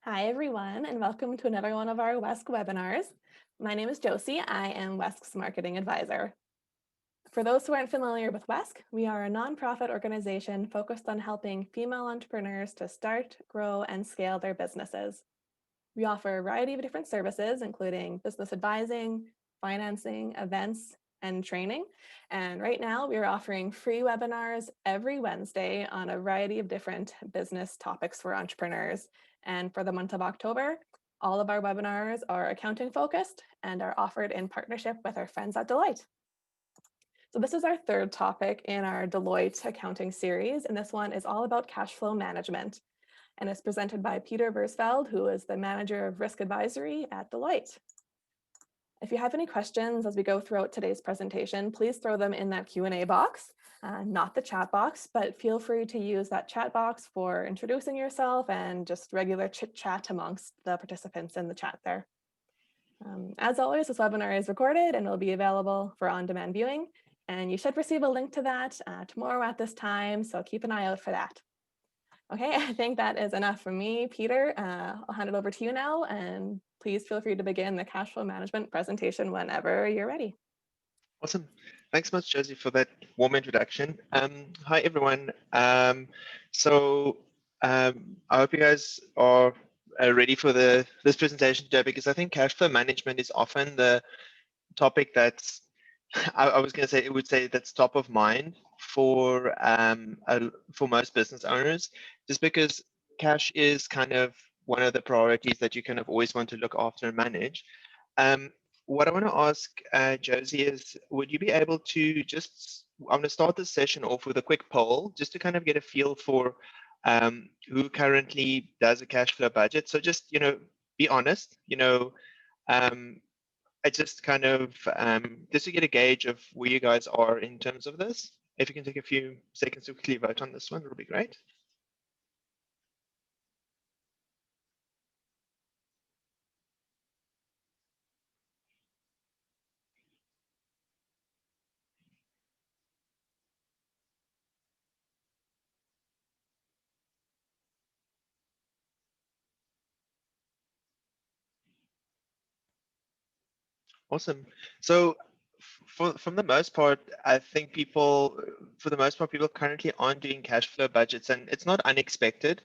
Hi, everyone, and welcome to another one of our WESK webinars. My name is Josie. I am WESK's marketing advisor. For those who aren't familiar with WESK, we are a nonprofit organization focused on helping female entrepreneurs to start, grow, and scale their businesses. We offer a variety of different services, including business advising, financing, events, and training. And right now, we are offering free webinars every Wednesday on a variety of different business topics for entrepreneurs. And for the month of October, all of our webinars are accounting focused and are offered in partnership with our friends at Deloitte. So this is our third topic in our Deloitte accounting series, and this one is all about cash flow management. And it's presented by Pieter Versfeld, who is the Manager of Risk Advisory at Deloitte. If you have any questions as we go throughout today's presentation, please throw them in that Q&A box, not the chat box, but feel free to use that chat box for introducing yourself and just regular chit chat amongst the participants in the chat there. As always, this webinar is recorded and will be available for on-demand viewing, and you should receive a link to that tomorrow at this time, so keep an eye out for that. Okay, I think that is enough from me. Peter, I'll hand it over to you now, and please feel free to begin the cash flow management presentation whenever you're ready. Awesome. Thanks much, Josie, for that warm introduction. Hi, everyone. I hope you guys are ready for this presentation today, because I think cash flow management is often the topic that's, I was going to say, it would say that's top of mind for most business owners, just because cash is kind of one of the priorities that you kind of always want to look after and manage. What I want to ask Josie is, would you be able to I'm going to start this session off with a quick poll, just to kind of get a feel for who currently does a cash flow budget. So just, be honest, I just kind of, just to get a gauge of where you guys are in terms of this. If you can take a few seconds to quickly vote on this one, it'll be great. Awesome. So from the most part, I think for the most part, people currently aren't doing cash flow budgets, and it's not unexpected.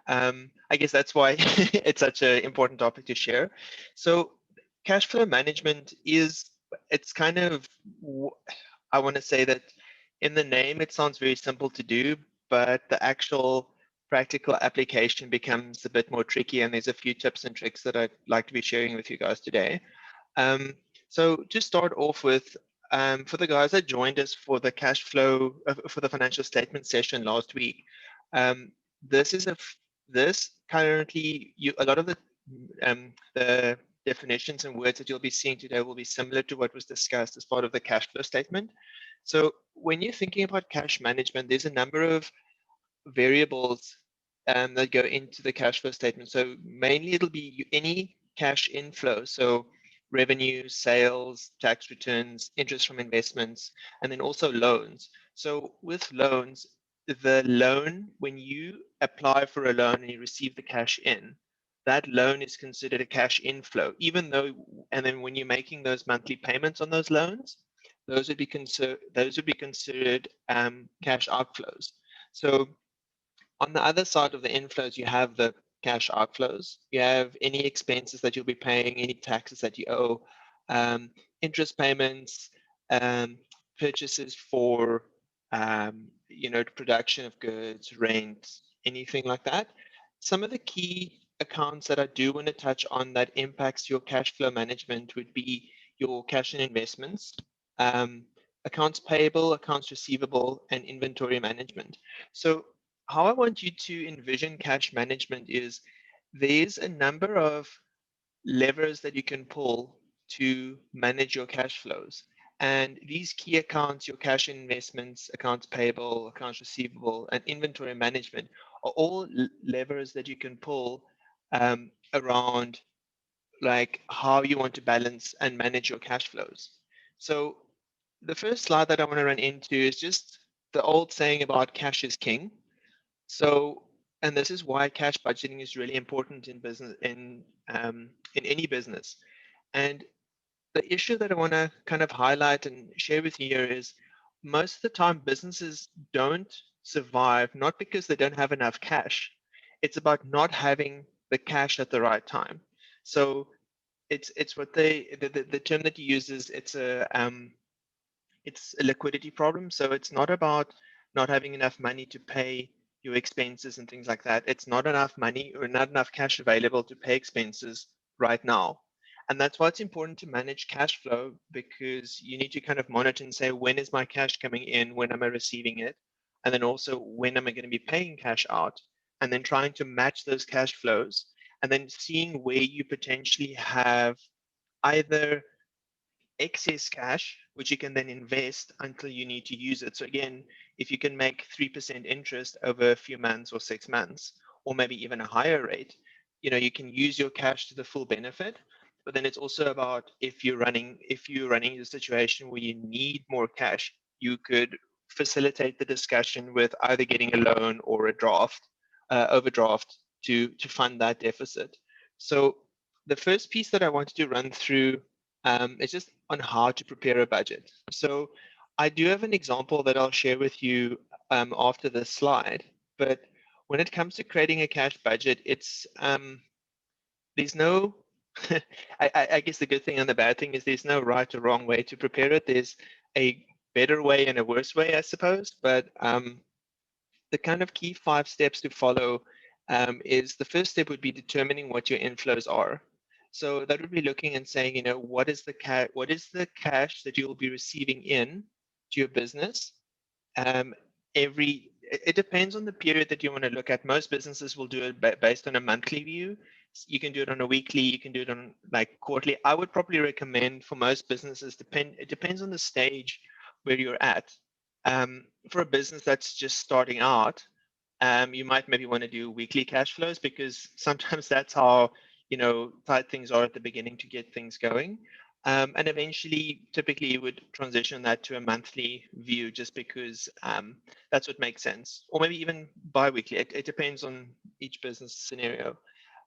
I guess that's why it's such an important topic to share. So cash flow management it's kind of, I want to say that in the name, it sounds very simple to do, but the actual practical application becomes a bit more tricky, and there's a few tips and tricks that I'd like to be sharing with you guys today. So to start off with, for the guys that joined us for the cash flow, for the financial statement session last week, this currently, a lot of the definitions and words that you'll be seeing today will be similar to what was discussed as part of the cash flow statement. So when you're thinking about cash management, there's a number of variables that go into the cash flow statement. So mainly it'll be any cash inflow. So revenue, sales, tax returns, interest from investments, and then also loans. So with loans, the loan, when you apply for a loan and you receive the cash in, that loan is considered a cash inflow, even though, and then when you're making those monthly payments on those loans, those would be considered cash outflows. So on the other side of the inflows, you have the cash outflows. You have any expenses that you'll be paying, any taxes that you owe, interest payments, purchases for, production of goods, rent, anything like that. Some of the key accounts that I do want to touch on that impacts your cash flow management would be your cash and investments, accounts payable, accounts receivable, and inventory management. So how I want you to envision cash management is there's a number of levers that you can pull to manage your cash flows. And these key accounts, your cash investments, accounts payable, accounts receivable, and inventory management are all levers that you can pull around like how you want to balance and manage your cash flows. So the first slide that I want to run into is just the old saying about cash is king. So And this is why cash budgeting is really important in business, in any business. And the issue that I want to kind of highlight and share with you here is most of the time businesses don't survive not because they don't have enough cash. It's about not having the cash at the right time. So it's what the term that you use is it's a liquidity problem. So it's not about not having enough money to pay your expenses and things like that. It's not enough money or not enough cash available to pay expenses right now. And that's why it's important to manage cash flow, because you need to kind of monitor and say, when is my cash coming in? When am I receiving it? And then also, when am I going to be paying cash out? And then trying to match those cash flows and then seeing where you potentially have either excess cash, which you can then invest until you need to use it. So again, if you can make 3% interest over a few months or 6 months, or maybe even a higher rate, you can use your cash to the full benefit. But then it's also about if you're running a situation where you need more cash, you could facilitate the discussion with either getting a loan or a overdraft to fund that deficit. So the first piece that I wanted to run through it's just on how to prepare a budget. So I do have an example that I'll share with you after this slide. But when it comes to creating a cash budget, there's no, I guess the good thing and the bad thing is there's no right or wrong way to prepare it. There's a better way and a worse way, I suppose. But the kind of key 5 steps to follow is the first step would be determining what your inflows are. So that would be looking and saying, what is the cash that you'll be receiving in to your business um, it depends on the period that you want to look at. Most businesses will do it based on a monthly view. You can do it on a weekly, you can do it on like quarterly. I would probably recommend for most businesses, it depends on the stage where you're at. For a business that's just starting out, you might maybe want to do weekly cash flows, because sometimes that's how tight things are at the beginning to get things going. And eventually, typically, you would transition that to a monthly view, just because that's what makes sense, or maybe even bi-weekly. It depends on each business scenario.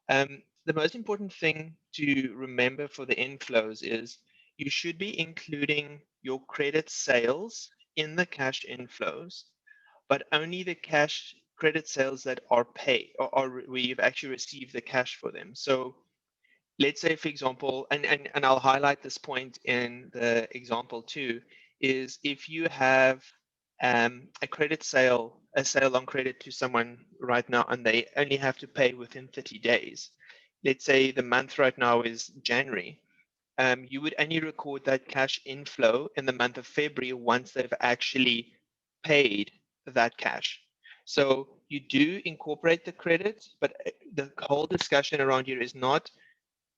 The most important thing to remember for the inflows is you should be including your credit sales in the cash inflows, but only the cash credit sales that are paid, or where you've actually received the cash for them. So let's say, for example, and I'll highlight this point in the example too, is if you have a sale on credit to someone right now, and they only have to pay within 30 days. Let's say the month right now is January. You would only record that cash inflow in the month of February once they've actually paid that cash. So you do incorporate the credit, but the whole discussion around here is not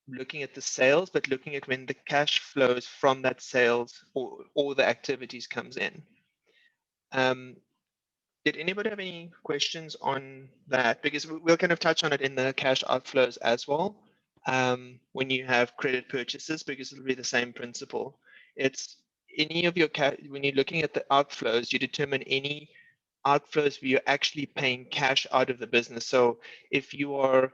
looking at the sales, but looking at when the cash flows from that sales or the activities comes in. Did anybody have any questions on that? Because we'll kind of touch on it in the cash outflows as well. When you have credit purchases, because it'll be the same principle. It's any of your when you're looking at the outflows, you determine any outflows where you're actually paying cash out of the business. So if you are,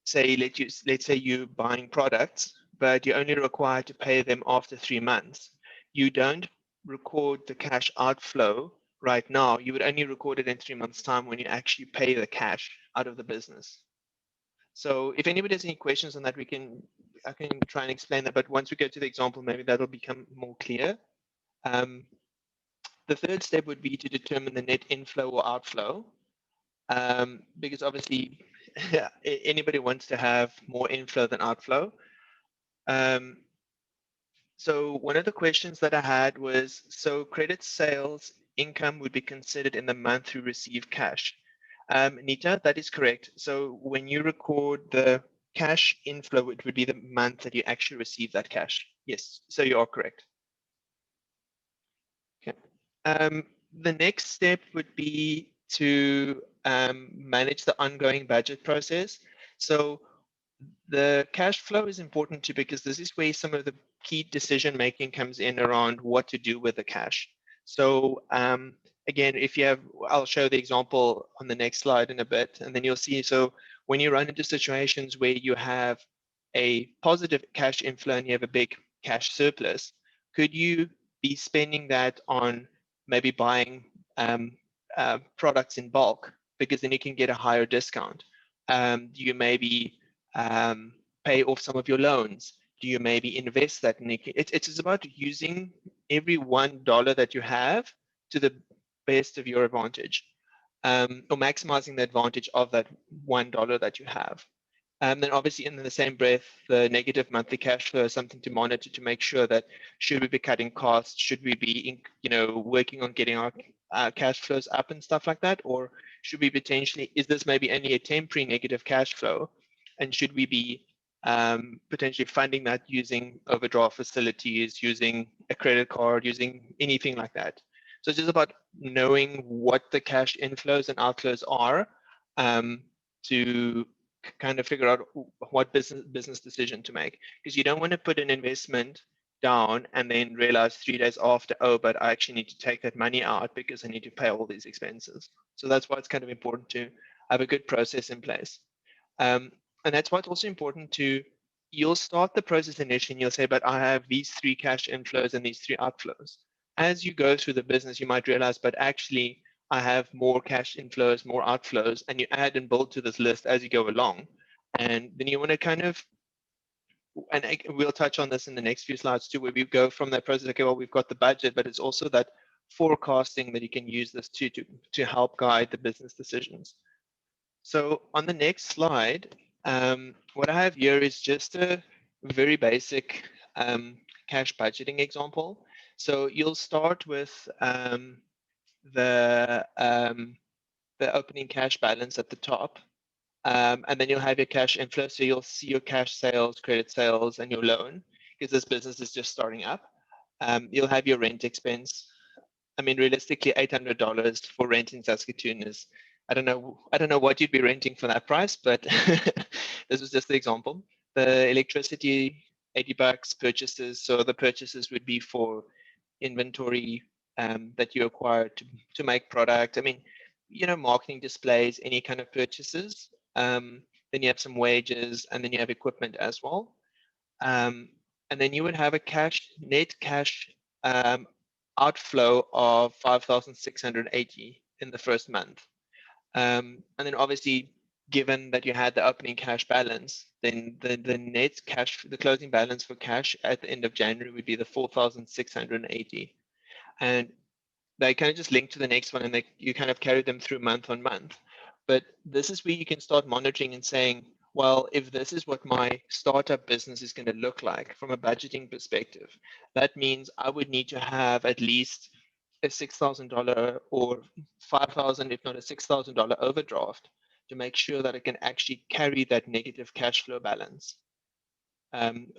say, let's say you're buying products, but you're only required to pay them after 3 months, you don't record the cash outflow right now. You would only record it in 3 months' time when you actually pay the cash out of the business. So if anybody has any questions on that, I can try and explain that. But once we go to the example, maybe that'll become more clear. The third step would be to determine the net inflow or outflow, because obviously anybody wants to have more inflow than outflow. So one of the questions that I had was, so credit sales income would be considered in the month you receive cash. Nita, that is correct. So when you record the cash inflow, it would be the month that you actually receive that cash. Yes, so you are correct. Okay. The next step would be to manage the ongoing budget process. So the cash flow is important too, because this is where some of the key decision making comes in around what to do with the cash. So again, if you have, I'll show the example on the next slide in a bit, and then you'll see. So when you run into situations where you have a positive cash inflow and you have a big cash surplus, could you be spending that on maybe buying products in bulk, because then you can get a higher discount? Do you maybe pay off some of your loans? Do you maybe invest that? It's about using every $1 that you have to the best of your advantage, or maximizing the advantage of that $1 that you have. Then obviously in the same breath, the negative monthly cash flow is something to monitor to make sure that should we be cutting costs, should we be working on getting our cash flows up and stuff like that, or should we potentially, is this maybe only a temporary negative cash flow, and should we be potentially funding that using overdraft facilities, using a credit card, using anything like that? So it's just about knowing what the cash inflows and outflows are, to kind of figure out what business decision to make, because you don't want to put an investment down and then realize 3 days after, oh, but I actually need to take that money out because I need to pay all these expenses. So that's why it's kind of important to have a good process in place. And that's why it's also important to, you'll start the process initially and you'll say, but I have these 3 cash inflows and these 3 outflows. As you go through the business, you might realize, but actually I have more cash inflows, more outflows, and you add and build to this list as you go along. And then you want to kind of, and we'll touch on this in the next few slides too, where we go from that process, okay, well, we've got the budget, but it's also that forecasting that you can use this to help guide the business decisions. So on the next slide, what I have here is just a very basic cash budgeting example. So you'll start with the opening cash balance at the top, and then you'll have your cash inflow. So you'll see your cash sales, credit sales, and your loan, because this business is just starting up. You'll have your rent expense. I mean, realistically, $800 for rent in Saskatoon is, I don't know what you'd be renting for that price, but this was just the example. The electricity, $80 purchases. So the purchases would be for inventory that you acquire to make product. I mean, marketing displays, any kind of purchases. Then you have some wages, and then you have equipment as well. And then you would have a net cash outflow of 5,680 in the first month. And then obviously, given that you had the opening cash balance, then the net cash, the closing balance for cash at the end of January would be the 4,680. And they kind of just link to the next one, and you kind of carry them through month on month. But this is where you can start monitoring and saying, well, if this is what my startup business is going to look like from a budgeting perspective, that means I would need to have at least a $6,000 or $5,000, if not a $6,000 overdraft, to make sure that I can actually carry that negative cash flow balance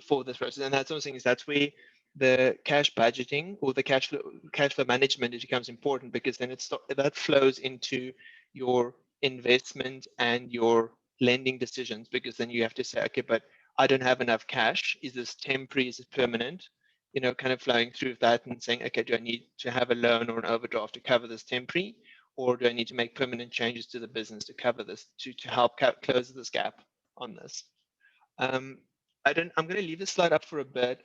for this process. And that's something, that's where the cash budgeting or the cash flow management becomes important, because then that flows into your investment and your lending decisions, because then you have to say, okay, but I don't have enough cash. Is this temporary? Is it permanent? Kind of flowing through that and saying, okay, do I need to have a loan or an overdraft to cover this temporary, or do I need to make permanent changes to the business to cover this, to help close this gap on this? I'm going to leave this slide up for a bit.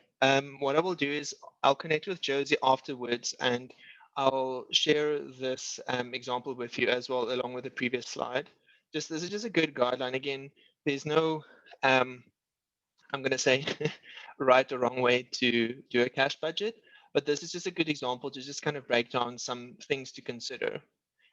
What I will do is I'll connect with Josie afterwards, and I'll share this example with you as well, along with the previous slide. This is just a good guideline. Again, there's no, I'm going to say, right or wrong way to do a cash budget, but this is just a good example to just kind of break down some things to consider.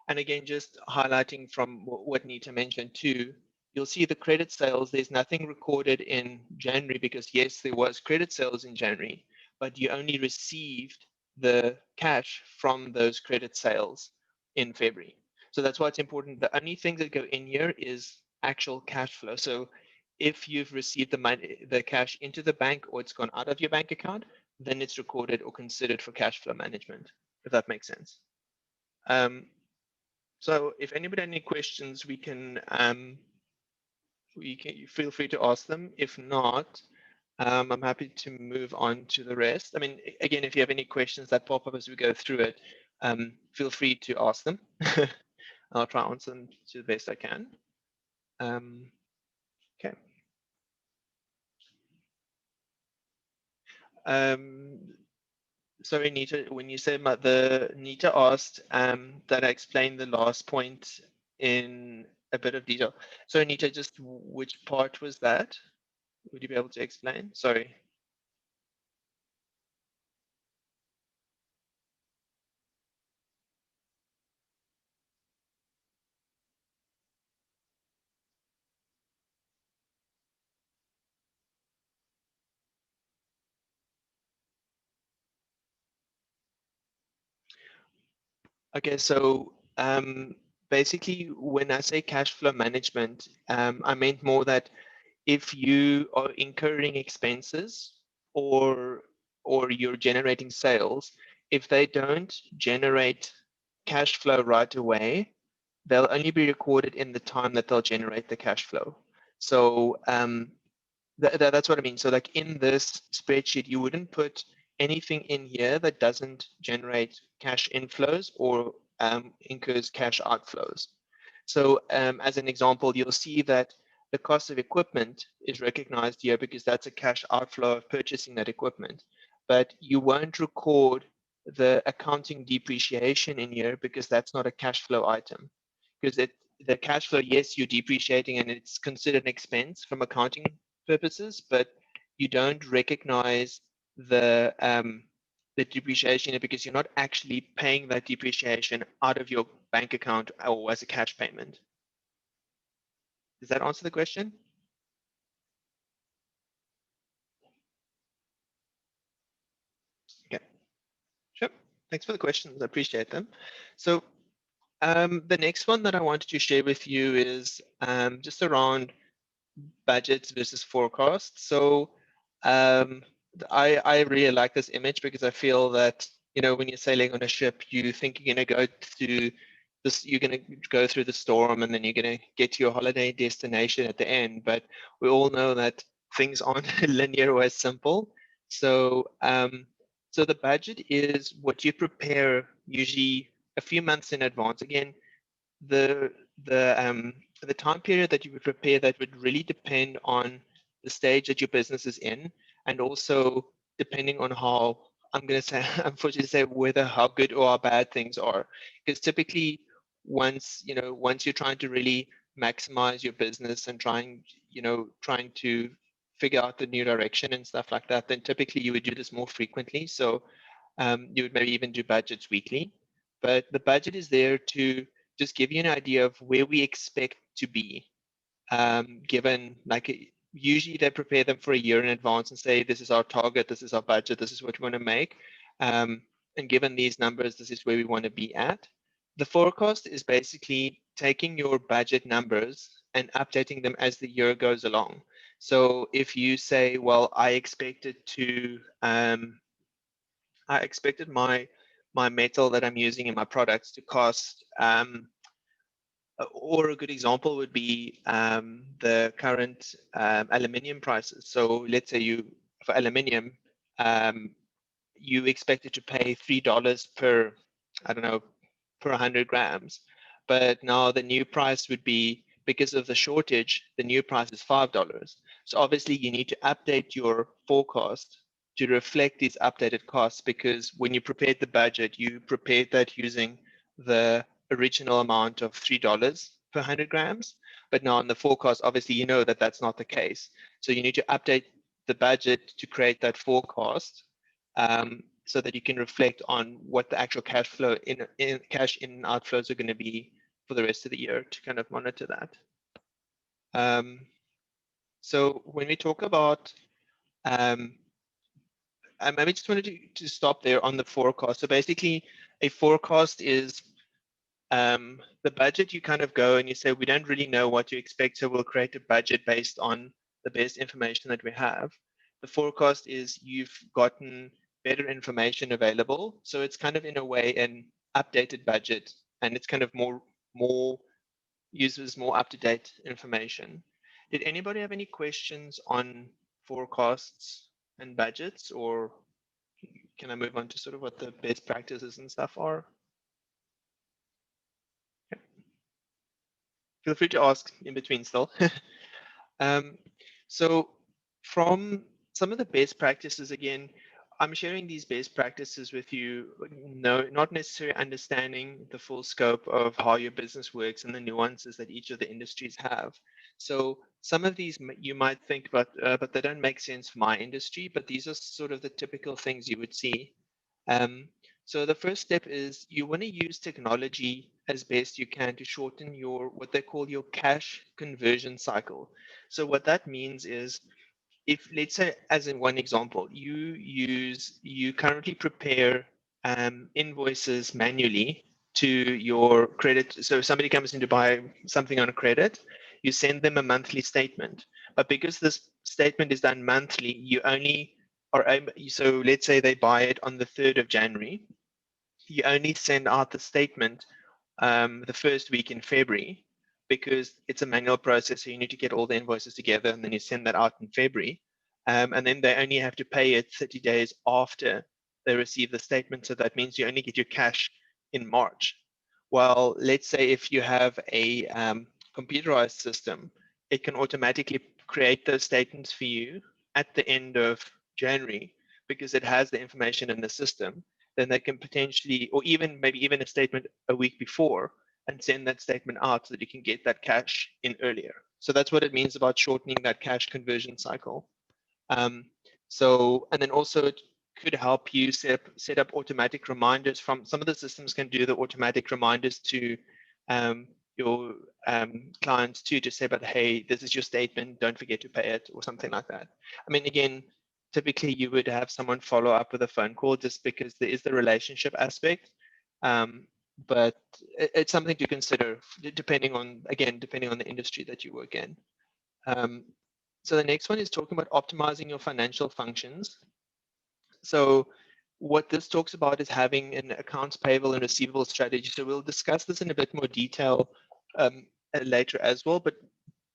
And again, just highlighting from what Nita mentioned too, you'll see the credit sales, there's nothing recorded in January, because yes, there was credit sales in January, but you only received the cash from those credit sales in February. So that's why it's important. The only thing that go in here is actual cash flow. So if you've received the money, the cash into the bank, or it's gone out of your bank account, then it's recorded or considered for cash flow management, if that makes sense. So if anybody has any questions, we can feel free to ask them. If not, I'm happy to move on to the rest. I mean, again, if you have any questions that pop up as we go through it, feel free to ask them. I'll try to answer them to the best I can. Okay. Sorry, Nita, when you said Nita asked that I explained the last point in a bit of detail. So Nita, just which part was that? Would you be able to explain? Sorry. Okay, so basically when I say cash flow management, I meant more that if you are incurring expenses or you're generating sales, if they don't generate cash flow right away, they'll only be recorded in the time that they'll generate the cash flow. So that's what I mean. So like in this spreadsheet, you wouldn't put anything in here that doesn't generate cash inflows or incurs cash outflows. So as an example, you'll see that the cost of equipment is recognized here because that's a cash outflow of purchasing that equipment. But you won't record the accounting depreciation in here because that's not a cash flow item. Because the cash flow, yes, you're depreciating and it's considered an expense from accounting purposes, but you don't recognize the depreciation because you're not actually paying that depreciation out of your bank account or as a cash payment. Does that answer the question? Okay, sure. Thanks for the questions. I appreciate them. So the next one that I wanted to share with you is just around budgets versus forecasts. So I really like this image because I feel that, you know, when you're sailing on a ship, you think you're going to go to this, you're going to go through the storm and then you're going to get to your holiday destination at the end. But we all know that things aren't linear or as simple. So so the budget is what you prepare usually a few months in advance. Again, the the time period that you would prepare that would really depend on the stage that your business is in, and also depending on how I'm going to say, unfortunately, say whether how good or how bad things are. Because typically, once you're trying to really maximize your business and trying to figure out the new direction and stuff like that, then typically you would do this more frequently. So you would maybe even do budgets weekly. But the budget is there to just give you an idea of where we expect to be, given like usually they prepare them for a year in advance and say, this is our target, this is our budget, this is what we want to make. And given these numbers, this is where we want to be at. The forecast is basically taking your budget numbers and updating them as the year goes along. So if you say, well, I expected my metal that I'm using in my products to cost, or a good example would be the current aluminium prices. So let's say for aluminium, um, you expected to pay $3 per, I don't know, per 100 grams. But now the new price would be, because of the shortage, the new price is $5. So obviously you need to update your forecast to reflect these updated costs, because when you prepared the budget, you prepared that using the original amount of $3 per 100 grams. But now in the forecast, obviously you know that that's not the case. So you need to update the budget to create that forecast, so that you can reflect on what the actual cash flow in cash in and outflows are going to be for the rest of the year to kind of monitor that. So when we talk about, I maybe just wanted to stop there on the forecast. So basically, a forecast is the budget. You kind of go and you say, we don't really know what to expect, so we'll create a budget based on the best information that we have. The forecast is you've gotten better information available, so it's kind of in a way an updated budget, and it's kind of more uses more up-to-date information. Did anybody have any questions on forecasts and budgets, or can I move on to sort of what the best practices and stuff are? feel free to ask in between still. Um, so from some of the best practices, again, I'm sharing these best practices with you, no, not necessarily understanding the full scope of how your business works and the nuances that each of the industries have. So some of these you might think, but they don't make sense for my industry, but these are sort of the typical things you would see. Um, so the first step is you want to use technology as best you can to shorten your what they call your cash conversion cycle. So what that means is if let's say as in one example, you currently prepare invoices manually to your credit. So if somebody comes in to buy something on a credit, you send them a monthly statement. But because this statement is done monthly, you only so let's say they buy it on the 3rd of January, you only send out the statement the first week in February because it's a manual process. So you need to get all the invoices together and then you send that out in February. And then they only have to pay it 30 days after they receive the statement. So that means you only get your cash in March. Well, let's say if you have a computerized system, it can automatically create those statements for you at the end of January because it has the information in the system. Then they can potentially, or even maybe even a statement a week before, and send that statement out so that you can get that cash in earlier. So that's what it means about shortening that cash conversion cycle. Um, and then also it could help you set up automatic reminders from some of the systems can do the automatic reminders to um, your clients too, to say, but hey, this is your statement, don't forget to pay it or something like that. I mean, again, typically you would have someone follow up with a phone call just because there is the relationship aspect. But it's something to consider depending on, again, depending on the industry that you work in. Um, so the next one is talking about optimizing your financial functions. So what this talks about is having an accounts payable and receivable strategy. So we'll discuss this in a bit more detail later as well. But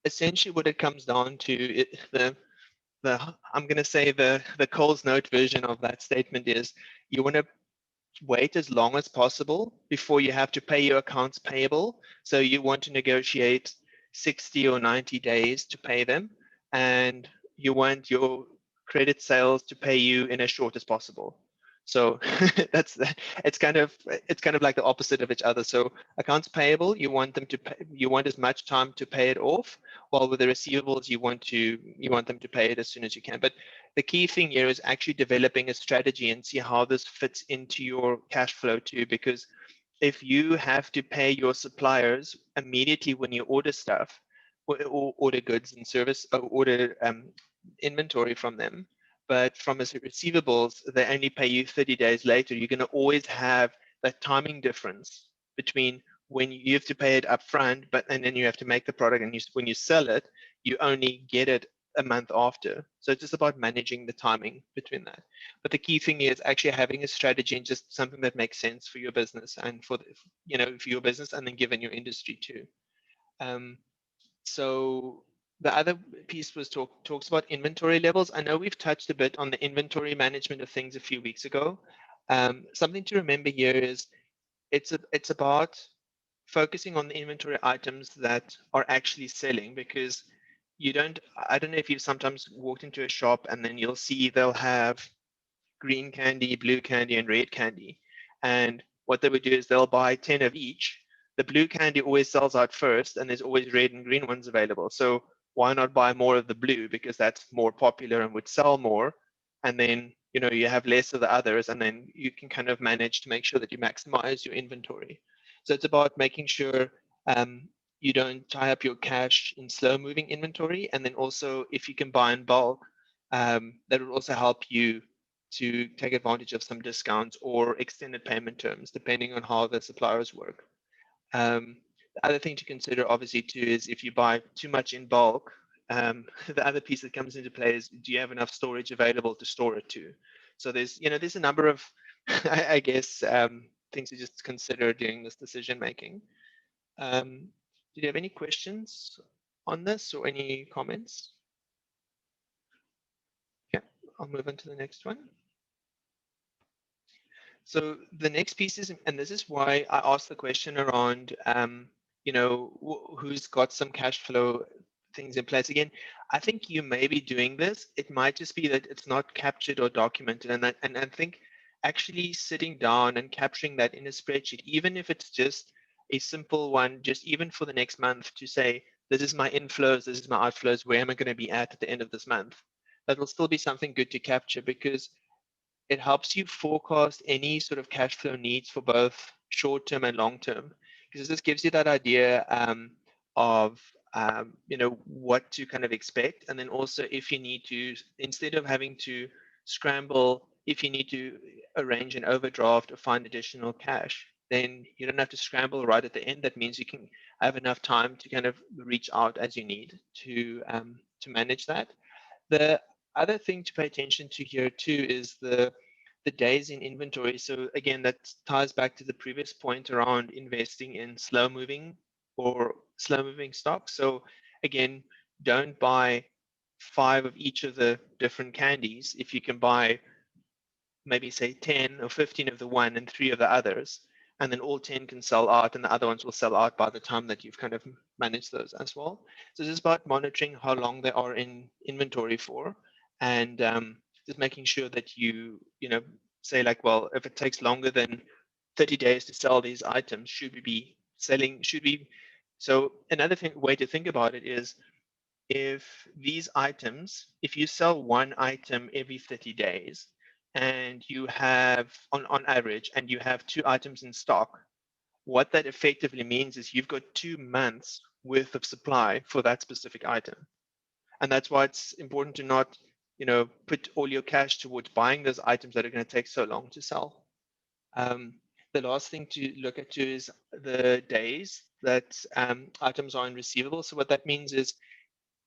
essentially what it comes down to, the I'm going to say the Coles Note version of that statement is you want to wait as long as possible before you have to pay your accounts payable. So you want to negotiate 60 or 90 days to pay them, and you want your credit sales to pay you in as short as possible. So that's it's kind of like the opposite of each other. So accounts payable, you want them to pay, you want as much time to pay it off, while with the receivables you want them to pay it as soon as you can. But the key thing here is actually developing a strategy and see how this fits into your cash flow too, because if you have to pay your suppliers immediately when you order stuff or order goods and service or order inventory from them, but from as receivables they only pay you 30 days later, you're going to always have that timing difference between when you have to pay it up front, but and then you have to make the product, and when you sell it, you only get it a month after. So it's just about managing the timing between that. But the key thing is actually having a strategy and just something that makes sense for your business and for for your business and then given your industry too. Um, so the other piece was talks about inventory levels. I know we've touched a bit on the inventory management of things a few weeks ago. Something to remember here is it's about focusing on the inventory items that are actually selling, because I don't know if you've sometimes walked into a shop and then you'll see they'll have green candy, blue candy, and red candy. And what they would do is they'll buy 10 of each. The blue candy always sells out first, and there's always red and green ones available. So why not buy more of the blue, because that's more popular and would sell more. And then you have less of the others, and then you can kind of manage to make sure that you maximize your inventory. So it's about making sure you don't tie up your cash in slow moving inventory. And then also, if you can buy in bulk, that will also help you to take advantage of some discounts or extended payment terms, depending on how the suppliers work. The other thing to consider, obviously, too, is if you buy too much in bulk, the other piece that comes into play is, do you have enough storage available to store it to? So there's a number of, I guess, things to just consider during this decision making. Did you have any questions on this or any comments? Okay, I'll move on to the next one. So the next piece is, and this is why I asked the question around who's got some cash flow things in place. Again, I think you may be doing this. It might just be that it's not captured or documented. And I think actually sitting down and capturing that in a spreadsheet, even if it's just a simple one, just even for the next month to say, this is my inflows, this is my outflows, where am I going to be at the end of this month? That will still be something good to capture because it helps you forecast any sort of cash flow needs for both short term and long term, because this gives you that idea of what to kind of expect, and then also if you need to, instead of having to scramble, if you need to arrange an overdraft or find additional cash, then you don't have to scramble right at the end. That means you can have enough time to kind of reach out as you need to manage that. The other thing to pay attention to here too is the days in inventory. So again, that ties back to the previous point around investing in slow moving stocks. So again, don't buy 5 of each of the different candies if you can buy maybe say 10 or 15 of the one and 3 of the others, and then all 10 can sell out and the other ones will sell out by the time that you've kind of managed those as well. So it's about monitoring how long they are in inventory for, and just making sure that you say like, well, if it takes longer than 30 days to sell these items, should we be selling, so another way to think about it is, if you sell one item every 30 days and you have on average, and you have 2 items in stock, what that effectively means is you've got 2 months worth of supply for that specific item. And that's why it's important to not, put all your cash towards buying those items that are going to take so long to sell. Um, the last thing to look at too is the days that items are in receivable. So what that means is,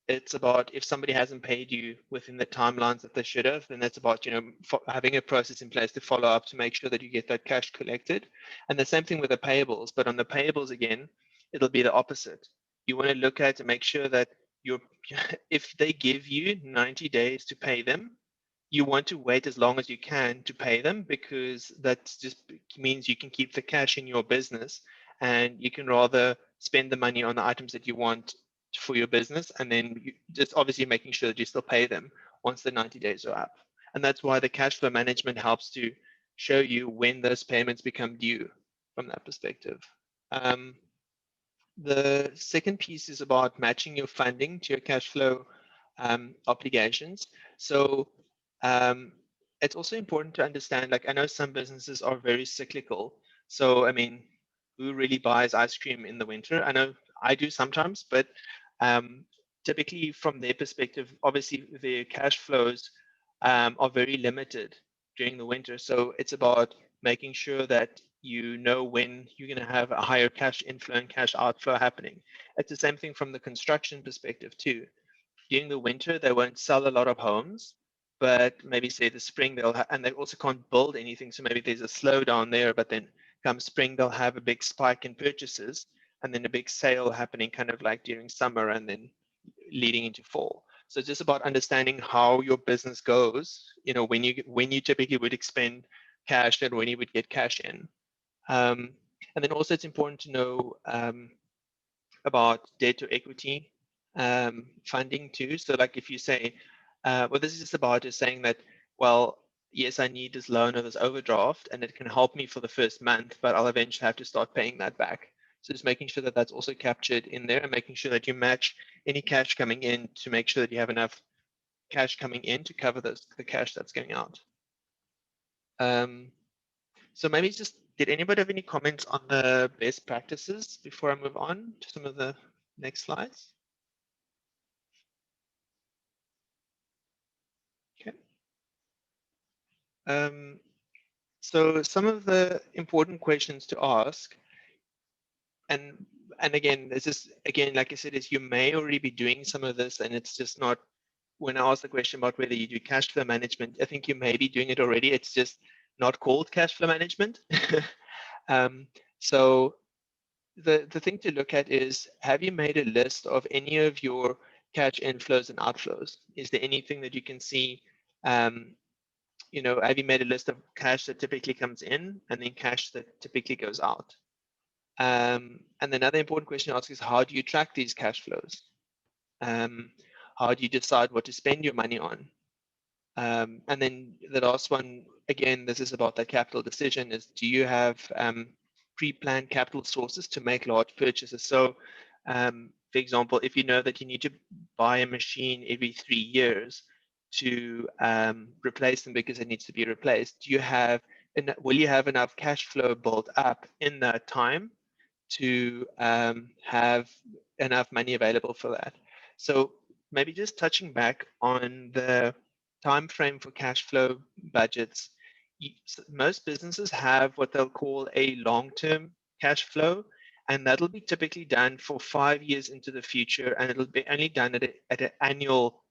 it's about, if somebody hasn't paid you within the timelines that they should have, then that's about having a process in place to follow up to make sure that you get that cash collected. And the same thing with the payables, but on the payables again, it'll be the opposite. You want to look at and make sure that you're if they give you 90 days to pay them, you want to wait as long as you can to pay them, because that just means you can keep the cash in your business and you can rather spend the money on the items that you want for your business, and then just obviously making sure that you still pay them once the 90 days are up. And that's why the cash flow management helps to show you when those payments become due from that perspective. The second piece is about matching your funding to your cash flow obligations. So it's also important to understand, like, I know some businesses are very cyclical. So, I mean, who really buys ice cream in the winter? I know I do sometimes, but typically from their perspective, obviously their cash flows are very limited during the winter. So it's about making sure that you know when you're going to have a higher cash inflow and cash outflow happening. It's the same thing from the construction perspective too. During the winter, they won't sell a lot of homes, but maybe say the spring and they also can't build anything. So maybe there's a slowdown there, but then come spring, they'll have a big spike in purchases and then a big sale happening kind of like during summer and then leading into fall. So it's just about understanding how your business goes, when you typically would expend cash and when you would get cash in. And then also it's important to know about debt to equity funding too. So like if you say, well, this is just about just saying that, well, yes, I need this loan or this overdraft and it can help me for the first month, but I'll eventually have to start paying that back. So just making sure that that's also captured in there and making sure that you match any cash coming in to make sure that you have enough cash coming in to cover the cash that's going out. So maybe just, did anybody have any comments on the best practices before I move on to some of the next slides? Okay. So some of the important questions to ask, and again, this is, again, like I said, is you may already be doing some of this, and it's just not, when I ask the question about whether you do cash flow management, I think you may be doing it already. It's just not called cash flow management. So the thing to look at is, have you made a list of any of your cash inflows and outflows? Is there anything that you can see? Have you made a list of cash that typically comes in and then cash that typically goes out? And another important question to ask is, how do you track these cash flows? How do you decide what to spend your money on? And then the last one, again, this is about that capital decision, is do you have pre-planned capital sources to make large purchases? So, for example, if you know that you need to buy a machine every 3 years to replace them because it needs to be replaced, will you have enough cash flow built up in that time to have enough money available for that? So maybe just touching back on the time frame for cash flow budgets, most businesses have what they'll call a long-term cash flow, and that'll be typically done for 5 years into the future, and it'll be only done at an annual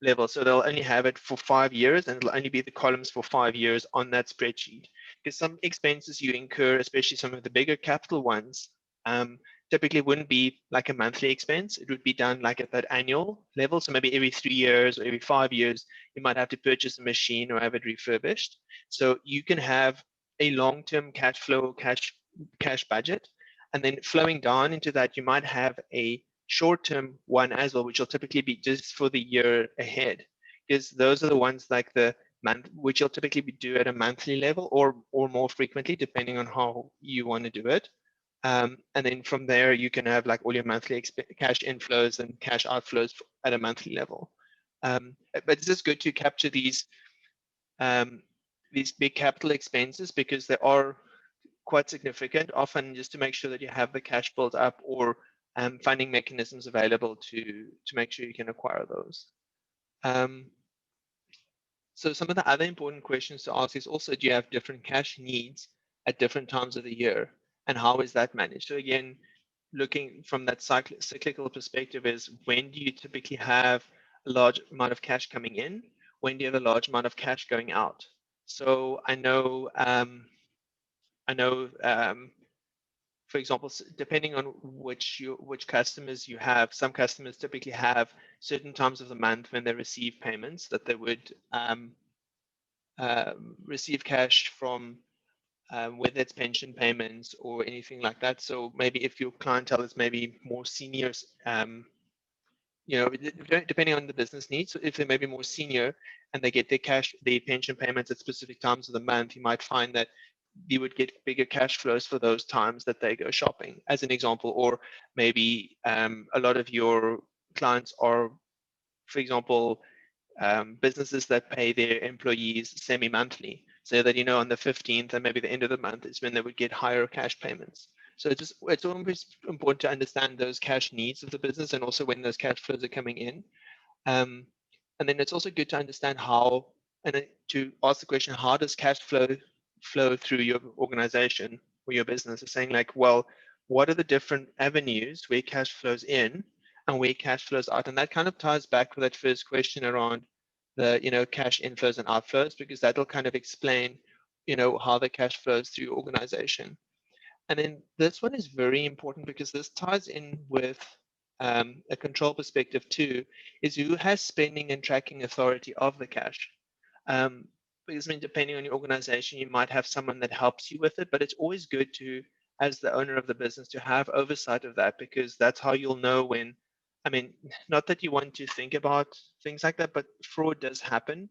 level. So they'll only have it for 5 years, and it'll only be the columns for 5 years on that spreadsheet. Because some expenses you incur, especially some of the bigger capital ones, typically wouldn't be like a monthly expense. It would be done like at that annual level. So maybe every 3 years or every 5 years, you might have to purchase a machine or have it refurbished. So you can have a long-term cash flow, cash budget, and then flowing down into that, you might have a short-term one as well, which will typically be just for the year ahead, because those are the ones like the month, which you'll typically do at a monthly level or more frequently, depending on how you want to do it. And then from there, you can have like all your monthly cash inflows and cash outflows at a monthly level. But it's just good to capture these big capital expenses because they are quite significant, often just to make sure that you have the cash built up or funding mechanisms available to make sure you can acquire those. So some of the other important questions to ask is also, do you have different cash needs at different times of the year? And how is that managed? So again, looking from that cyclical perspective is, when do you typically have a large amount of cash coming in? When do you have a large amount of cash going out? So I know, for example, depending on which customers you have, some customers typically have certain times of the month when they receive payments that they would receive cash from, whether it's pension payments or anything like that. So maybe if your clientele is maybe more seniors, depending on the business needs, so if they may be more senior and they get their pension payments at specific times of the month, you might find that you would get bigger cash flows for those times that they go shopping, as an example. Or maybe a lot of your clients are, for example, businesses that pay their employees semi-monthly, so that on the 15th and maybe the end of the month is when they would get higher cash payments. So it's always important to understand those cash needs of the business and also when those cash flows are coming in. And then it's also good to understand how, and to ask the question, how does cash flow through your organization or your business? Is saying like, well, what are the different avenues where cash flows in and where cash flows out? And that kind of ties back with that first question around the cash inflows and outflows, because that'll kind of explain how the cash flows through your organization. And then this one is very important because this ties in with a control perspective too, is who has spending and tracking authority of the cash. Because depending on your organization, you might have someone that helps you with it, but it's always good to, as the owner of the business, to have oversight of that, because that's how you'll know when, not that you want to think about things like that, but fraud does happen.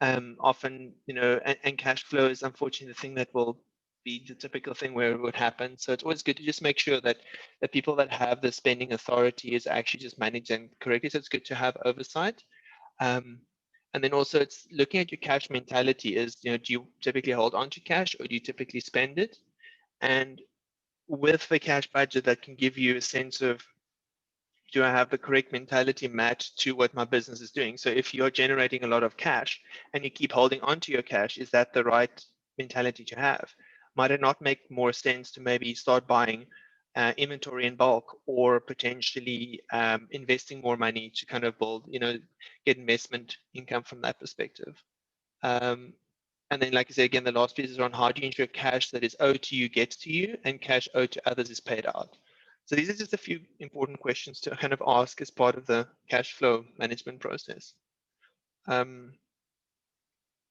Often, and cash flow is unfortunately the thing that will be the typical thing where it would happen. So it's always good to just make sure that the people that have the spending authority is actually just managing correctly. So it's good to have oversight. And then also it's looking at your cash mentality is, do you typically hold on to cash or do you typically spend it? And with the cash budget, that can give you a sense of, do I have the correct mentality matched to what my business is doing? So if you're generating a lot of cash and you keep holding on to your cash, is that the right mentality to have? Might it not make more sense to maybe start buying inventory in bulk, or potentially investing more money to kind of build, get investment income from that perspective? And then, like I say, again, the last piece is on how do you ensure cash that is owed to you gets to you and cash owed to others is paid out. So these are just a few important questions to kind of ask as part of the cash flow management process. Did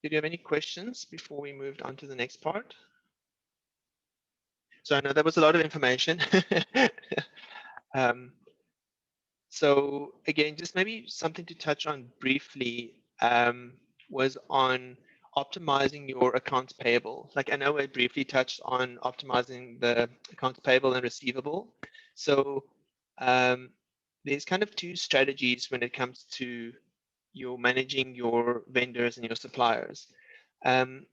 you have any questions before we moved on to the next part? So I know that was a lot of information. um, so again, just maybe something to touch on briefly was on optimizing your accounts payable. Like I know I briefly touched on optimizing the accounts payable and receivable. So there's kind of two strategies when it comes to your managing your vendors and your suppliers. Um,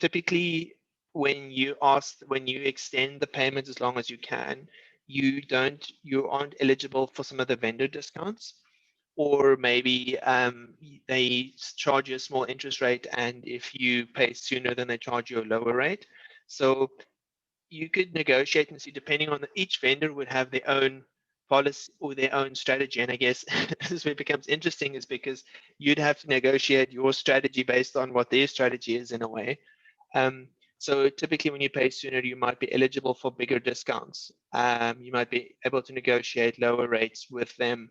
Typically, when you extend the payments as long as you can, you aren't eligible for some of the vendor discounts, or maybe they charge you a small interest rate, and if you pay sooner, then they charge you a lower rate. So you could negotiate and see, depending on each vendor would have their own policy or their own strategy. And I guess this is where it becomes interesting, is because you'd have to negotiate your strategy based on what their strategy is in a way. So typically when you pay sooner, you might be eligible for bigger discounts. You might be able to negotiate lower rates with them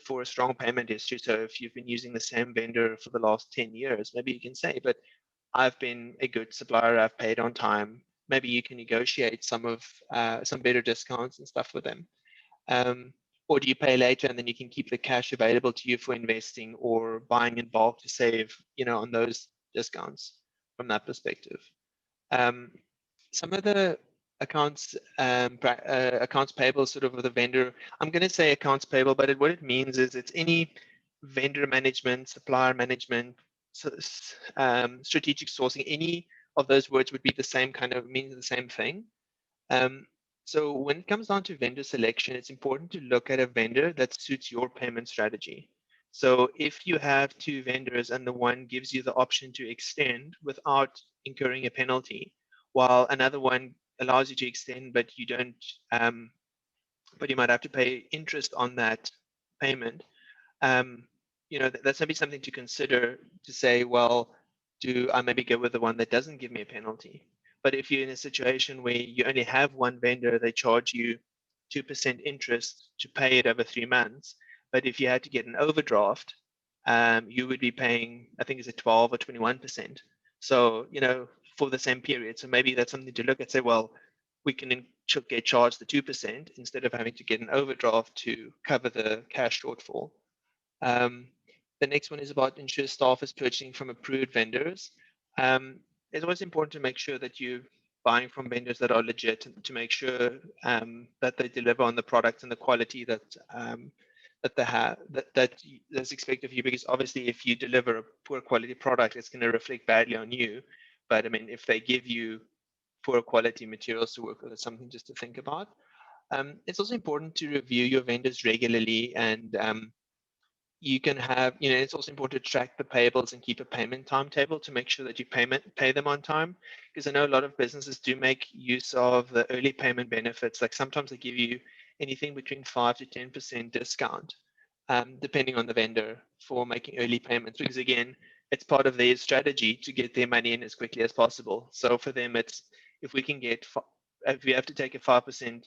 for a strong payment history. So if you've been using the same vendor for the last 10 years, maybe you can say, but I've been a good supplier, I've paid on time. Maybe you can negotiate some better discounts and stuff with them. Um, or do you pay later and then you can keep the cash available to you for investing or buying in bulk to save, on those discounts from that perspective. Um, some of the accounts payable sort of with a vendor, I'm going to say accounts payable, but what it means is it's any vendor management, supplier management, strategic sourcing. Any of those words would be the same kind of, means the same thing. Um, so when it comes down to vendor selection, it's important to look at a vendor that suits your payment strategy. So if you have two vendors and the one gives you the option to extend without incurring a penalty, while another one allows you to extend, but you don't, but you might have to pay interest on that payment, um, that's maybe something to consider, to say, well, do I maybe go with the one that doesn't give me a penalty? But if you're in a situation where you only have one vendor, they charge you 2% interest to pay it over 3 months. But if you had to get an overdraft, you would be paying, I think, is it 12 or 21%. So, for the same period. So maybe that's something to look at, say, well, we can get charged the 2% instead of having to get an overdraft to cover the cash shortfall. Um, the next one is about ensure staff is purchasing from approved vendors. It's always important to make sure that you're buying from vendors that are legit, to make sure that they deliver on the product and the quality that they have, that's expected of you. Because obviously, if you deliver a poor quality product, it's going to reflect badly on you. But I mean, if they give you poor quality materials to work with, it's something just to think about. It's also important to review your vendors regularly, and you can have, it's also important to track the payables and keep a payment timetable to make sure that you pay them on time. Because I know a lot of businesses do make use of the early payment benefits. Like sometimes they give you anything between 5 to 10% discount, depending on the vendor, for making early payments. Because again, it's part of their strategy to get their money in as quickly as possible. So for them, it's, if we can get, if we have to take a 5%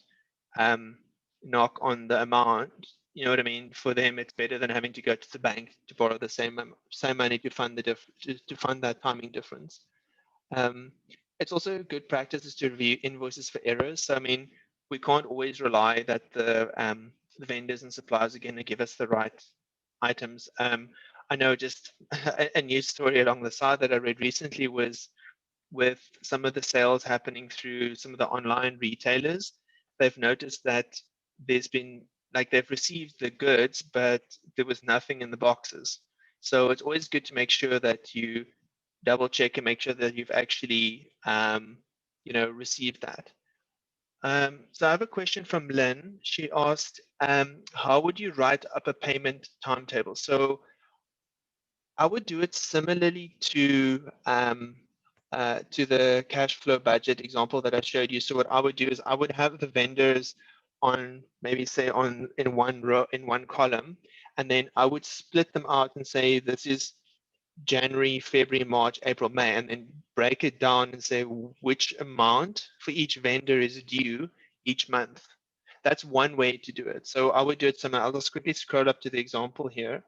knock on the amount, you know what I mean? For them, it's better than having to go to the bank to borrow the same money to fund to fund that timing difference. It's also good practice to review invoices for errors. So I mean, we can't always rely that the vendors and suppliers are going to give us the right items. I know just a news story along the side that I read recently was with some of the sales happening through some of the online retailers. They've noticed that there's been, like, they've received the goods, but there was nothing in the boxes. So it's always good to make sure that you double check and make sure that you've actually, received that. So I have a question from Lynn. She asked, how would you write up a payment timetable? So I would do it similarly to the cash flow budget example that I showed you. So what I would do is I would have the vendors on, maybe say, on in one row, in one column, and then I would split them out and say this is January, February, March, April, May, and then break it down and say which amount for each vendor is due each month. That's one way to do it. So I would do it somewhere. I'll just quickly scroll up to the example here.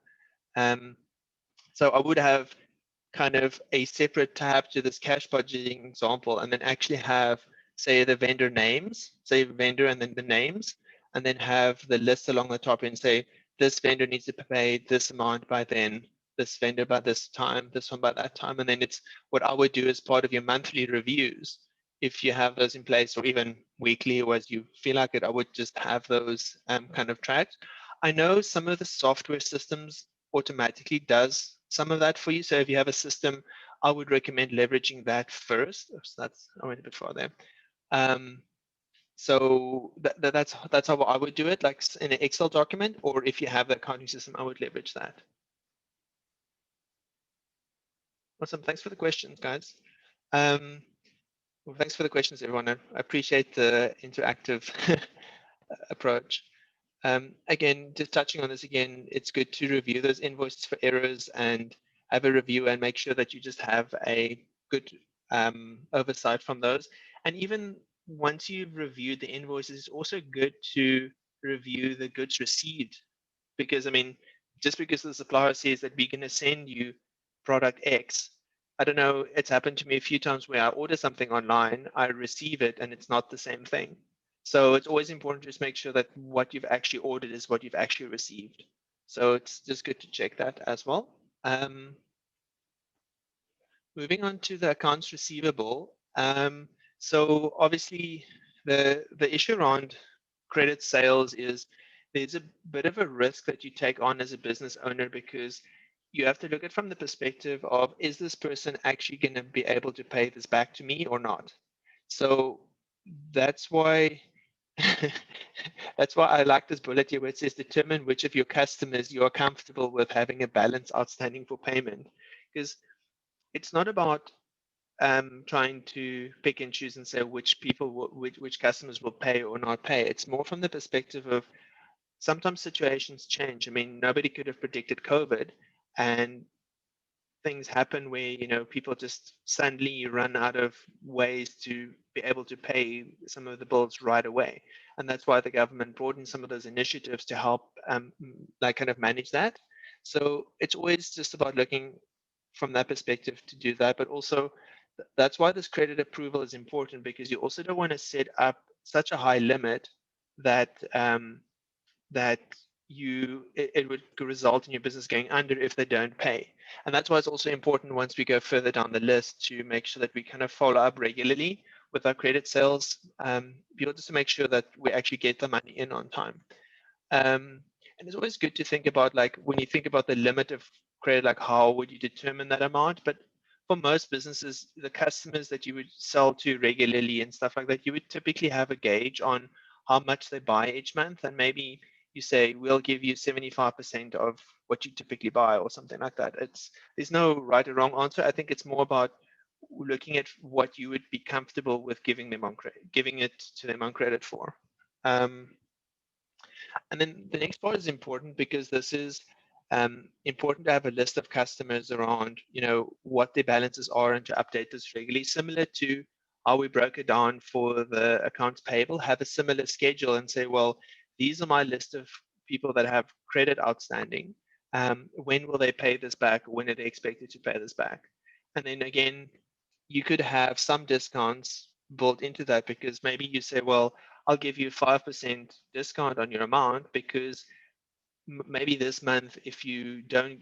So I would have kind of a separate tab to this cash budgeting example, and then actually have say the vendor names, say vendor and then the names, and then have the list along the top and say, this vendor needs to pay this amount by then, this vendor by this time, this one by that time. And then it's what I would do as part of your monthly reviews. If you have those in place, or even weekly, or as you feel like it, I would just have those kind of tracked. I know some of the software systems automatically does some of that for you. So if you have a system, I would recommend leveraging that first. Oops, I went a bit far there. So that's how I would do it, like in an Excel document, or if you have the accounting system, I would leverage that. Awesome. Thanks for the questions, guys. Well, thanks for the questions, everyone. I appreciate the interactive approach. Again, just touching on this again, it's good to review those invoices for errors and have a review and make sure that you just have a good oversight from those. And even once you've reviewed the invoices, it's also good to review the goods received. Because, I mean, just because the supplier says that we're going to send you product X, I don't know, it's happened to me a few times where I order something online, I receive it, and it's not the same thing. So it's always important to just make sure that what you've actually ordered is what you've actually received. So it's just good to check that as well. Moving on to the accounts receivable. So obviously the issue around credit sales is there's a bit of a risk that you take on as a business owner, because you have to look at from the perspective of, is this person actually going to be able to pay this back to me or not? So that's why that's why I like this bullet here where it says determine which of your customers you are comfortable with having a balance outstanding for payment. Because it's not about trying to pick and choose and say which people which customers will pay or not pay. It's more from the perspective of sometimes situations change. I mean, nobody could have predicted COVID, and things happen where, you know, people just suddenly run out of ways to be able to pay some of the bills right away. And that's why the government brought in some of those initiatives to help like kind of manage that. So it's always just about looking from that perspective to do that. But also that's why this credit approval is important, because you also don't want to set up such a high limit that that it would result in your business going under if they don't pay. And that's why it's also important, once we go further down the list, to make sure that we kind of follow up regularly with our credit sales people, just to make sure that we actually get the money in on time. And it's always good to think about, like, when you think about the limit of credit, like how would you determine that amount? But for most businesses, the customers that you would sell to regularly and stuff like that, you would typically have a gauge on how much they buy each month. And maybe you say, we'll give you 75% of what you typically buy, or something like that. There's no right or wrong answer. I think it's more about looking at what you would be comfortable with giving it to them on credit for. And then the next part is important, because this is important to have a list of customers around, you know, what their balances are, and to update this regularly, similar to how we broke it down for the accounts payable. Have a similar schedule and say, well, these are my list of people that have credit outstanding. When will they pay this back? When are they expected to pay this back? And then again, you could have some discounts built into that, because maybe you say, well, I'll give you 5% discount on your amount, because maybe this month, if you don't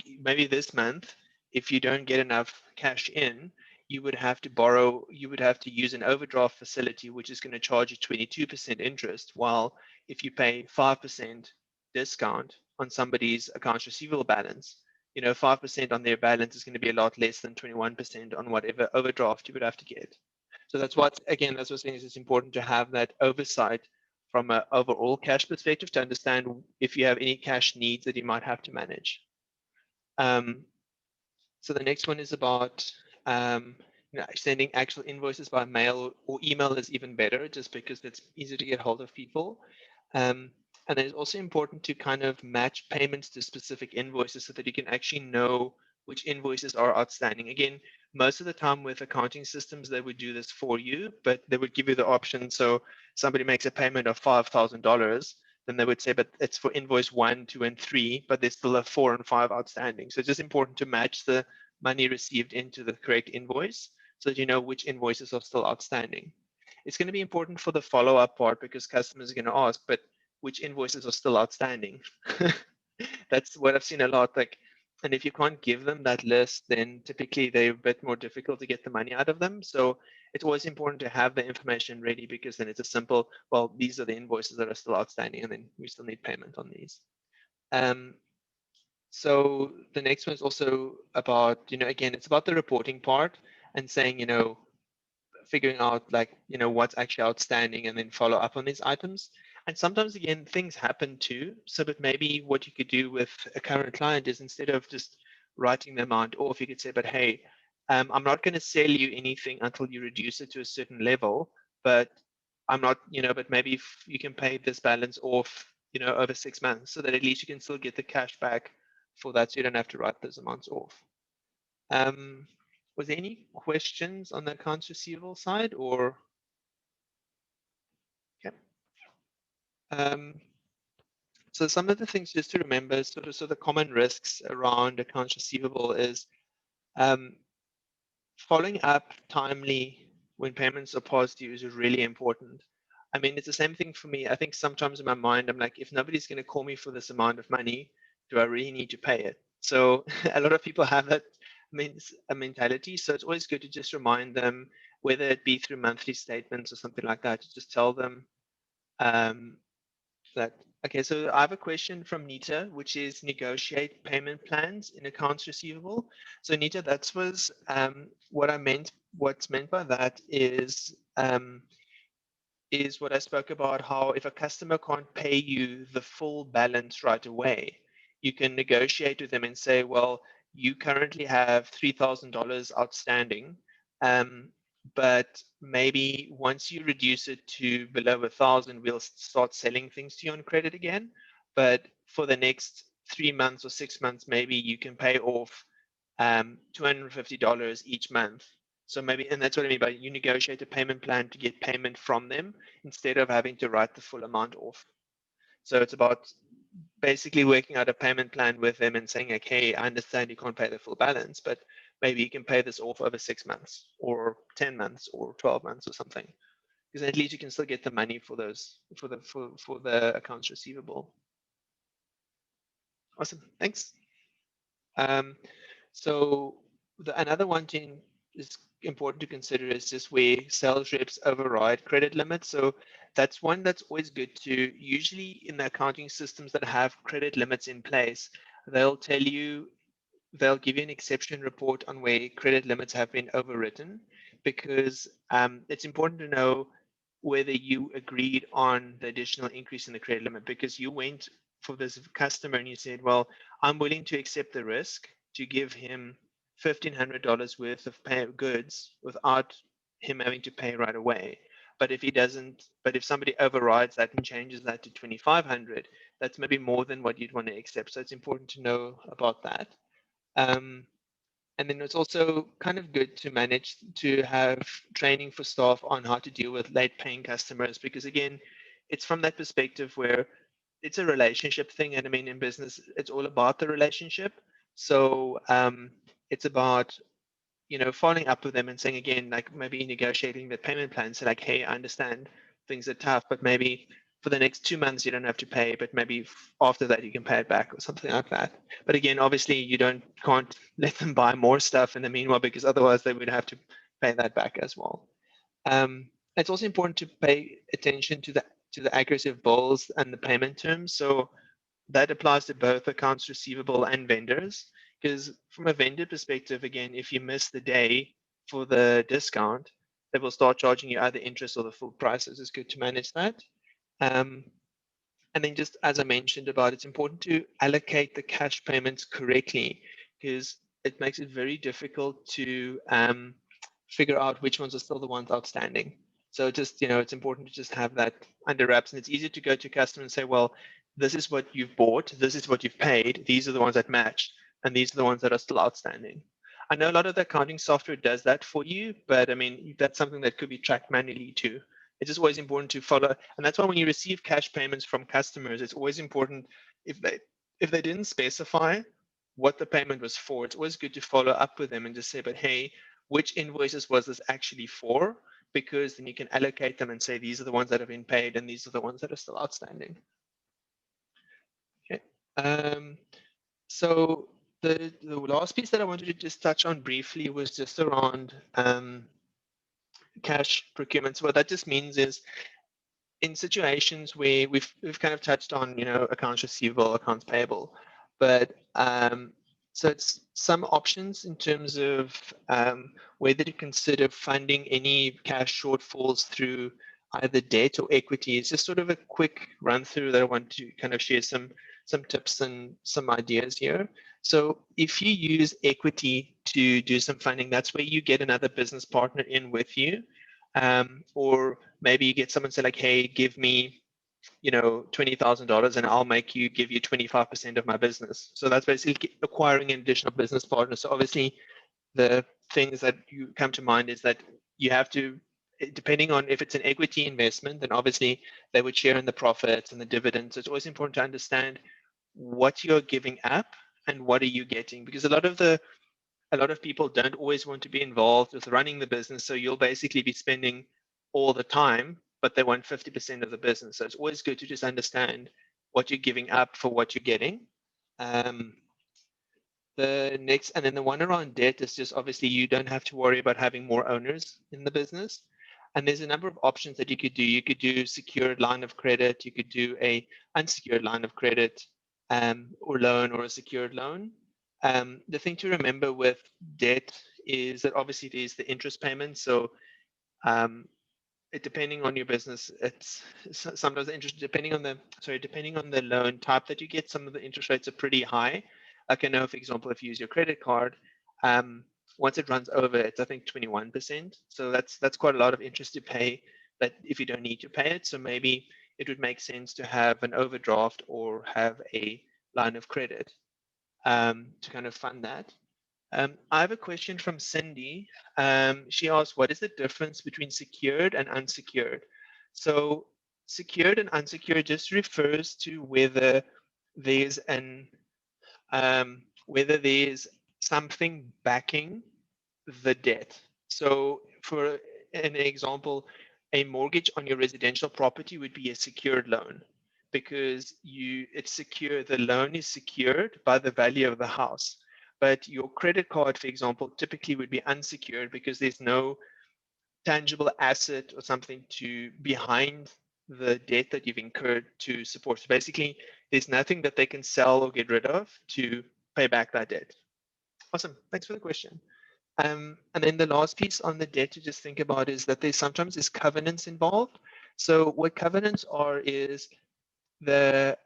get enough cash in, you would have to use an overdraft facility, which is going to charge you 22% interest, while if you pay 5% discount on somebody's accounts receivable balance, you know, 5% on their balance is going to be a lot less than 21% on whatever overdraft you would have to get. So that's what I'm saying, is it's important to have that oversight from an overall cash perspective, to understand if you have any cash needs that you might have to manage. So the next one is about sending actual invoices by mail or email is even better, just because it's easier to get hold of people. And then it's also important to kind of match payments to specific invoices, so that you can actually know which invoices are outstanding. Again, most of the time with accounting systems, they would do this for you, but they would give you the option. So somebody makes a payment of $5,000, then they would say, but it's for invoice 1, 2, and 3, but there's still a 4 and 5 outstanding. So it's just important to match the money received into the correct invoice, so that you know which invoices are still outstanding. it's going to be important for the follow-up part because customers are going to ask, but which invoices are still outstanding? That's what I've seen a lot. Like, and if you can't give them that list, then typically they're a bit more difficult to get the money out of them. So it's always important to have the information ready because then it's a simple, well, these are the invoices that are still outstanding, and then we still need payment on these. So the next one is also about, again, it's about the reporting part and saying, figuring out like, what's actually outstanding and then follow up on these items. And sometimes again, things happen too. So, but maybe what you could do with a current client is instead of just writing the amount off, you could say, but hey, I'm not going to sell you anything until you reduce it to a certain level, but I'm not, but maybe if you can pay this balance off, over 6 months so that at least you can still get the cash back for that. So you don't have to write those amounts off. Was there any questions on the accounts receivable side or? Okay. So some of the things just to remember, so the common risks around accounts receivable is following up timely when payments are past due is really important. I mean, it's the same thing for me. I think sometimes in my mind, I'm like, if nobody's going to call me for this amount of money, do I really need to pay it? So a lot of people have that a mentality. So it's always good to just remind them, whether it be through monthly statements or something like that, to just tell them that. Okay, so I have a question from Nita, which is negotiate payment plans in accounts receivable. So Nita, that was what I meant. What's meant by that is what I spoke about, how if a customer can't pay you the full balance right away, you can negotiate with them and say, well, you currently have $3,000 outstanding, but maybe once you reduce it to below 1,000, we'll start selling things to you on credit again. But for the next 3 months or 6 months, maybe you can pay off $250 each month. So maybe, and that's what I mean by you negotiate a payment plan to get payment from them instead of having to write the full amount off. So it's about basically working out a payment plan with them and saying, okay, I understand you can't pay the full balance, but maybe you can pay this off over 6 months or 10 months or 12 months or something. Because at least you can still get the money for those, for the accounts receivable. Awesome, thanks. So another one thing is important to consider is just where sales reps override credit limits. So that's one that's always good to, usually in the accounting systems that have credit limits in place, they'll give you an exception report on where credit limits have been overwritten, because it's important to know whether you agreed on the additional increase in the credit limit, because you went for this customer and you said, well, I'm willing to accept the risk to give him $1,500 worth of goods without him having to pay right away. But if he doesn't, but if somebody overrides that and changes that to 2,500, that's maybe more than what you'd want to accept. So it's important to know about that. And then it's also kind of good to have training for staff on how to deal with late paying customers, because again, it's from that perspective where it's a relationship thing. And I mean, in business, it's all about the relationship. So it's about, following up with them and saying, again, like maybe negotiating the payment plan. So like, hey, I understand things are tough, but maybe for the next 2 months, you don't have to pay, but maybe after that, you can pay it back or something like that. But again, obviously you can't let them buy more stuff in the meanwhile, because otherwise they would have to pay that back as well. It's also important to pay attention to the accuracy of bills and the payment terms. So that applies to both accounts receivable and vendors, because from a vendor perspective, again, if you miss the day for the discount, they will start charging you either interest or the full price. So it's good to manage that. And then just as I mentioned about, it's important to allocate the cash payments correctly, because it makes it very difficult to figure out which ones are still the ones outstanding. So just, it's important to just have that under wraps, and it's easier to go to a customer and say, well, this is what you've bought, this is what you've paid, these are the ones that match, and these are the ones that are still outstanding. I know a lot of the accounting software does that for you, but I mean, that's something that could be tracked manually too. It's just always important to follow. And that's why when you receive cash payments from customers, it's always important, if they didn't specify what the payment was for, it's always good to follow up with them and just say, but hey, which invoices was this actually for? because then you can allocate them and say these are the ones that have been paid and these are the ones that are still outstanding. Okay. So the last piece that I wanted to just touch on briefly was just around cash procurements. What that just means is in situations where we've kind of touched on, accounts receivable, accounts payable, but so it's some options in terms of whether to consider funding any cash shortfalls through either debt or equity. It's just sort of a quick run through that I want to kind of share some tips and some ideas here. So if you use equity to do some funding, that's where you get another business partner in with you. Or maybe you get someone say like, hey, give me, $20,000 and I'll give you 25% of my business. So that's basically acquiring an additional business partner. So obviously the things that you come to mind is that you have to, depending on if it's an equity investment, then obviously they would share in the profits and the dividends. So it's always important to understand what you're giving up and what are you getting, because a lot of people don't always want to be involved with running the business. So you'll basically be spending all the time, but they want 50% of the business. So it's always good to just understand what you're giving up for what you're getting. The next, and then the one around debt is just obviously you don't have to worry about having more owners in the business. And there's a number of options that you could do. You could do secured line of credit. You could do a unsecured line of credit, or loan, or a secured loan. The thing to remember with debt is that obviously there's the interest payment. So depending on your business, it's sometimes the interest, depending on the loan type that you get, some of the interest rates are pretty high. Like I know, for example, if you use your credit card, once it runs over, it's I think 21%. So that's quite a lot of interest to pay. That if you don't need to pay it, so maybe it would make sense to have an overdraft or have a line of credit to kind of fund that. I have a question from Cindy. She asked, what is the difference between secured and unsecured? So secured and unsecured just refers to whether there's something backing the debt. So for an example, a mortgage on your residential property would be a secured loan because it's secure. The loan is secured by the value of the house. But your credit card, for example, typically would be unsecured because there's no tangible asset or something behind the debt that you've incurred to support. So basically, there's nothing that they can sell or get rid of to pay back that debt. Awesome. Thanks for the question. And then the last piece on the debt to just think about is that there's sometimes covenants involved. So what covenants are is the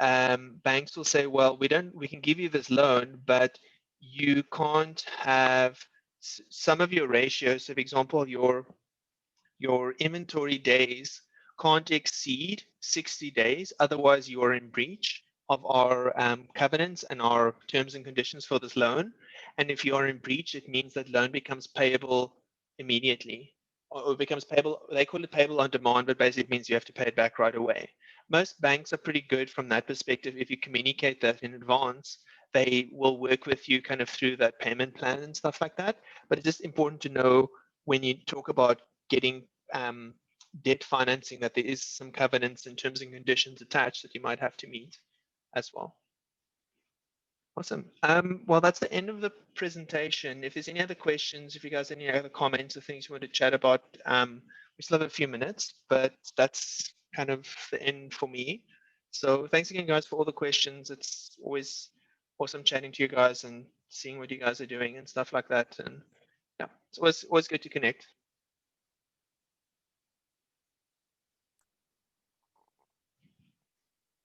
banks will say, well, we can give you this loan, but you can't have some of your ratios. So for example, your inventory days can't exceed 60 days. Otherwise, you're in breach of our covenants and our terms and conditions for this loan. And if you are in breach, it means that loan becomes payable immediately, or it becomes payable. They call it payable on demand, but basically it means you have to pay it back right away. Most banks are pretty good from that perspective. If you communicate that in advance, they will work with you kind of through that payment plan and stuff like that. But it's just important to know when you talk about getting debt financing that there is some covenants and terms and conditions attached that you might have to meet as well. Awesome. Well, that's the end of the presentation. If there's any other questions, if you guys have any other comments or things you want to chat about, we still have a few minutes, but that's kind of the end for me. So thanks again, guys, for all the questions. It's always awesome chatting to you guys and seeing what you guys are doing and stuff like that. And yeah, it's always good to connect.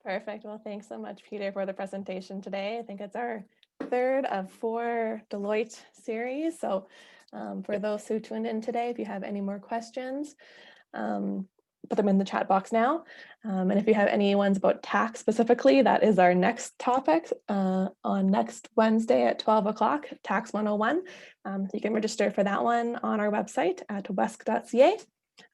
Perfect. Well, thanks so much, Peter, for the presentation today. I think it's our third of 4 Deloitte series. So for those who tuned in today, if you have any more questions, put them in the chat box now. And if you have any ones about tax specifically, that is our next topic on next Wednesday at 12 o'clock, Tax 101. So you can register for that one on our website at wesk.ca.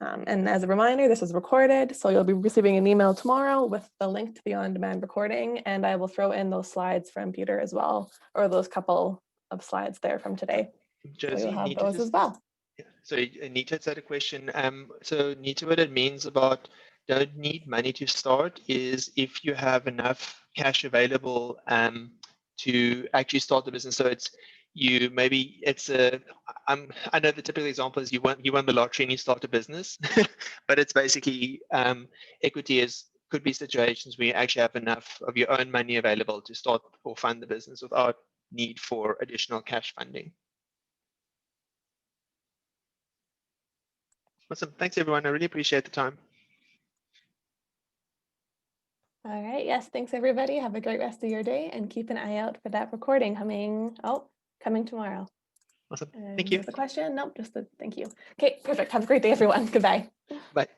And as a reminder, this is recorded, so you'll be receiving an email tomorrow with the link to the on-demand recording, and I will throw in those slides from Pieter as well, or those couple of slides there from today. Josie, so you'll have those as well. So Nita had a question. So Nita, what it means about don't need money to start is if you have enough cash available to actually start the business. So it's you maybe it's a I know the typical example is you won the lottery and you start a business, but it's basically equity could be situations where you actually have enough of your own money available to start or fund the business without need for additional cash funding. Awesome. Thanks, everyone. I really appreciate the time. All right. Yes. Thanks, everybody. Have a great rest of your day and keep an eye out for that recording coming tomorrow. Awesome. And Thank you. there's a question. Nope, just a thank you. Okay, perfect. Have a great day, everyone. Goodbye. Bye.